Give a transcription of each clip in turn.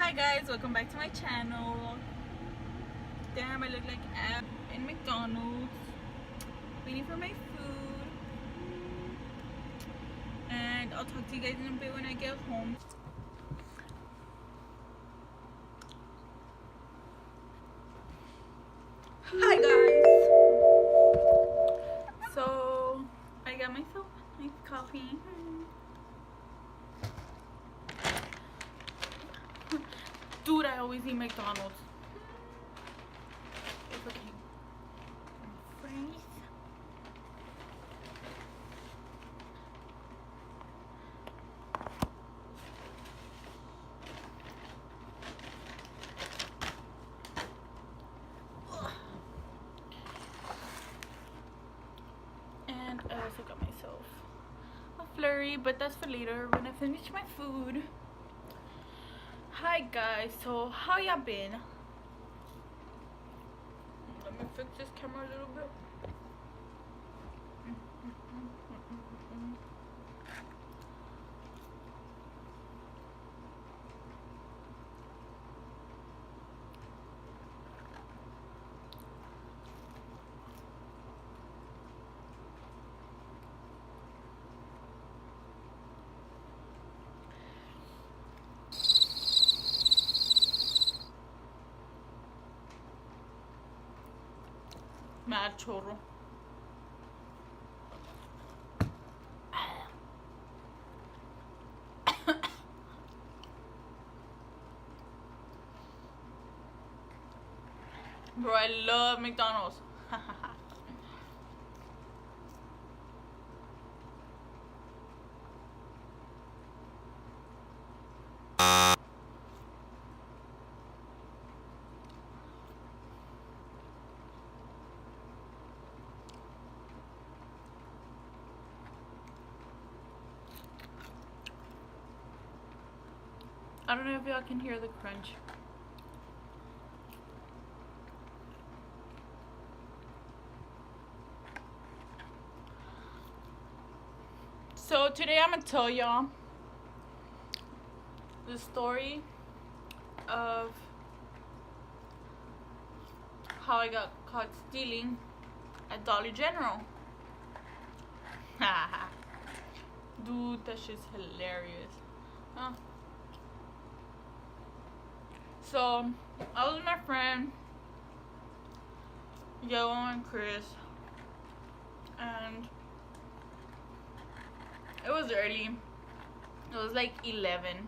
Hi guys, welcome back to my channel. Damn, I look like I'm in McDonald's waiting for my food, and I'll talk to you guys in a bit when I get home. Hi guys. So I got myself my coffee. Dude, I always eat McDonald's. It's okay. Fries. And I also got myself a flurry, but that's for later when I finish my food. Hi guys, so how y'all been? Let me fix this camera a little bit. Mad chorro. Bro, I love McDonald's. I don't know if y'all can hear the crunch. So today I'm gonna tell y'all the story of how I got caught stealing at Dollar General. Dude, that shit's hilarious. Huh? So I was with my friend Yo and Chris, and it was early. It was like 11,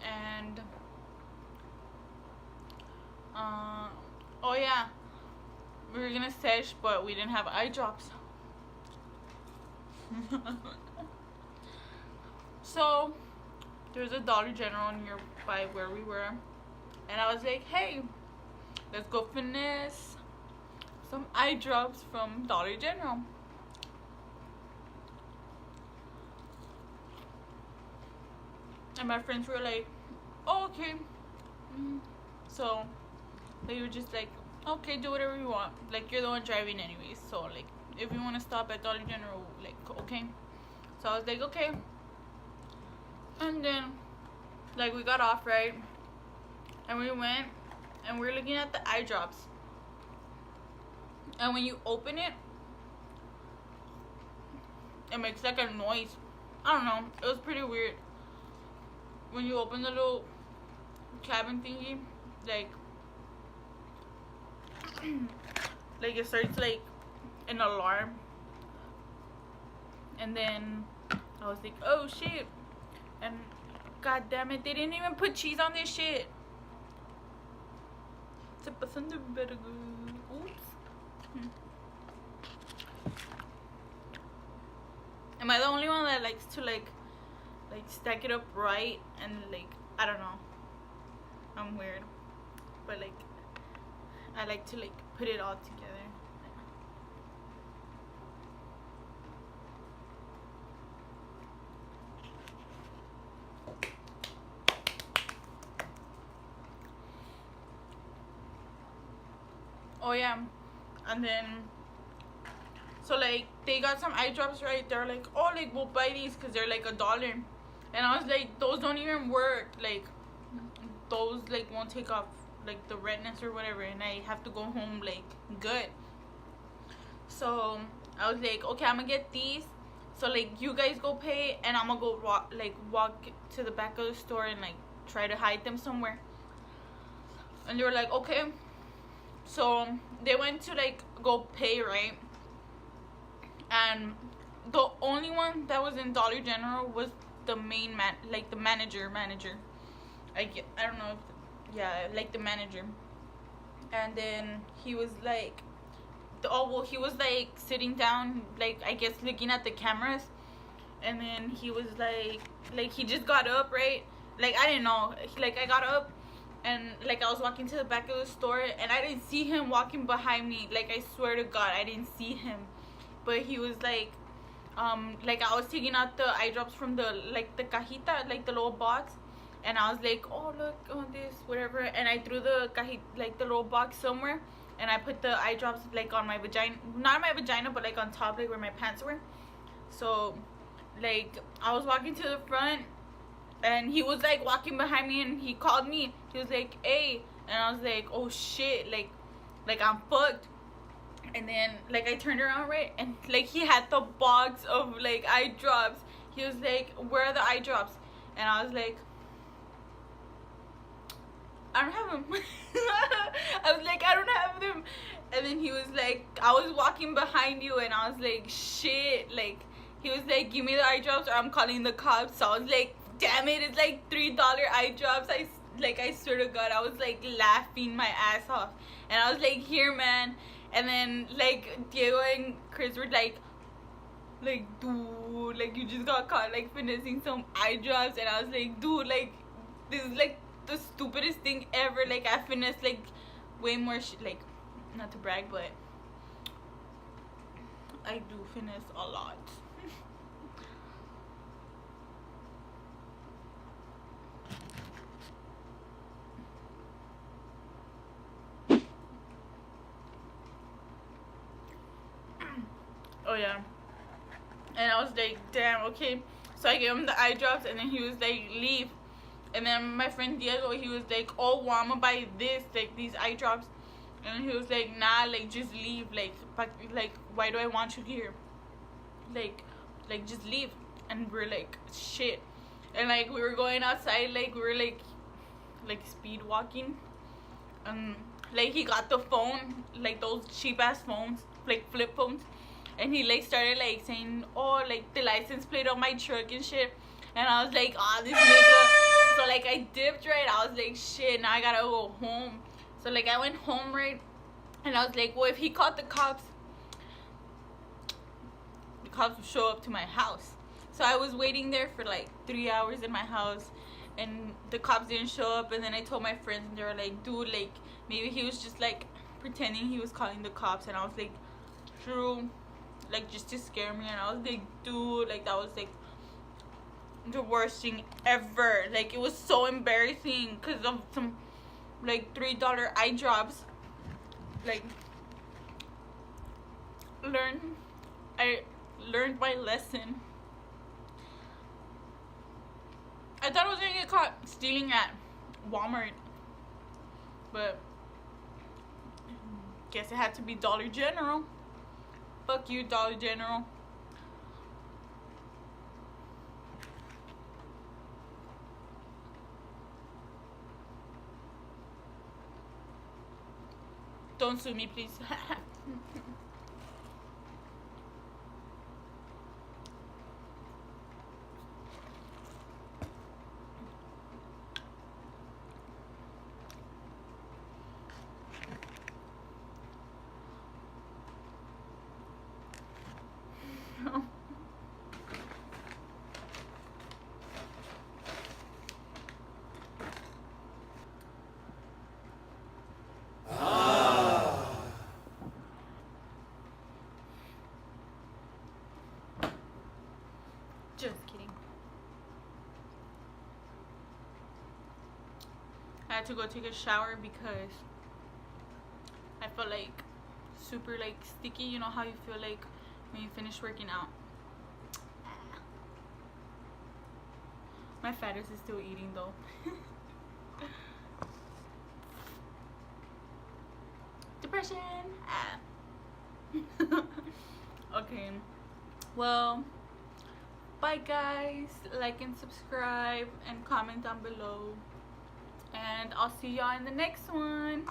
and oh yeah, we were gonna sesh, but we didn't have eye drops. So there's a Dollar General nearby where we were, and I was like, hey, let's go finesse some eye drops from Dollar General. And my friends were like, oh, okay. So they were just like, okay, do whatever you want. Like, you're the one driving anyways. So, like, if you want to stop at Dollar General, like, okay. So I was like, okay. And then, like, we got off, right? And we went, and we were looking at the eye drops. And when you open it, it makes like a noise. I don't know. It was pretty weird. When you open the little cabin thingy, like like it starts like an alarm. And then I was like, oh shit. And god damn it, they didn't even put cheese on this shit. Oops. Am I the only one that likes to like stack it up right, and like, I don't know, I'm weird, but like I like to like put it all together. Oh yeah, and then so like they got some eye drops, right? They're like, oh, like we'll buy these because they're like $1. And I was like, those don't even work. Like, those like won't take off like the redness or whatever, and I have to go home like good. So I was like, okay, I'm gonna get these. So like you guys go pay, and I'm gonna go walk to the back of the store and like try to hide them somewhere. And they were like, okay. So they went to like go pay, right? And the only one that was in Dollar General was the main man, like the manager. I don't know if, yeah, like the manager. And then he was like, he was like sitting down, like I guess looking at the cameras. And then he was like he just got up, right? Like I didn't know, like I got up and like I was walking to the back of the store, and I didn't see him walking behind me. Like I swear to God, I didn't see him. But he was like I was taking out the eye drops from the cajita, like the little box, and I was like, oh look, oh this, whatever, and I threw the cajita, like the little box somewhere, and I put the eye drops like on my vagina, not my vagina, but like on top, like where my pants were. So like I was walking to the front, and he was like walking behind me, and he called me. He was like, hey, and I was like, oh shit, like I'm fucked. And then like I turned around, right, and like he had the box of like eye drops. He was like, where are the eye drops? And I was like, I don't have them. I was like, I don't have them. And then he was like, I was walking behind you. And I was like, shit. Like he was like, give me the eye drops or I'm calling the cops. So I was like, damn it, it's like $3 eye drops. I swear to God, I was like laughing my ass off. And I was like, here, man. And then like Diego and Chris were like dude, like you just got caught like finessing some eye drops. And I was like, dude, like this is like the stupidest thing ever. Like I finessed like way more like, not to brag, but I do finesse a lot. Oh yeah. And I was like, damn, okay. So I gave him the eye drops, and then he was like, leave. And then my friend Diego, he was like, oh, well, I'm gonna buy this, like these eye drops. And he was like, nah, like just leave, like why do I want you here? Like just leave. And we're like, shit. And like we were going outside, like we were like speed walking. And like he got the phone, like those cheap ass phones, like flip phones. And he like started like saying, oh, like the license plate on my truck and shit. And I was like, oh, this nigga. So like I dipped, right. I was like, shit, now I gotta go home. So like I went home, right. And I was like, well, if he called the cops would show up to my house. So I was waiting there for like 3 hours in my house, and the cops didn't show up. And then I told my friends, and they were like, dude, like maybe he was just like pretending he was calling the cops. And I was like, true, like just to scare me. And I was like, dude, like that was like the worst thing ever. Like it was so embarrassing because of some like $3 eye drops. Like I learned my lesson. I thought I was gonna get caught stealing at Walmart, but guess it had to be Dollar General. Fuck you, Dollar General. Don't sue me, please. Just kidding. I had to go take a shower because I felt like super like sticky. You know how you feel like when you finish working out. My fat is still eating though. question. Okay, well, bye guys. Like and subscribe and comment down below, and I'll see y'all in the next one.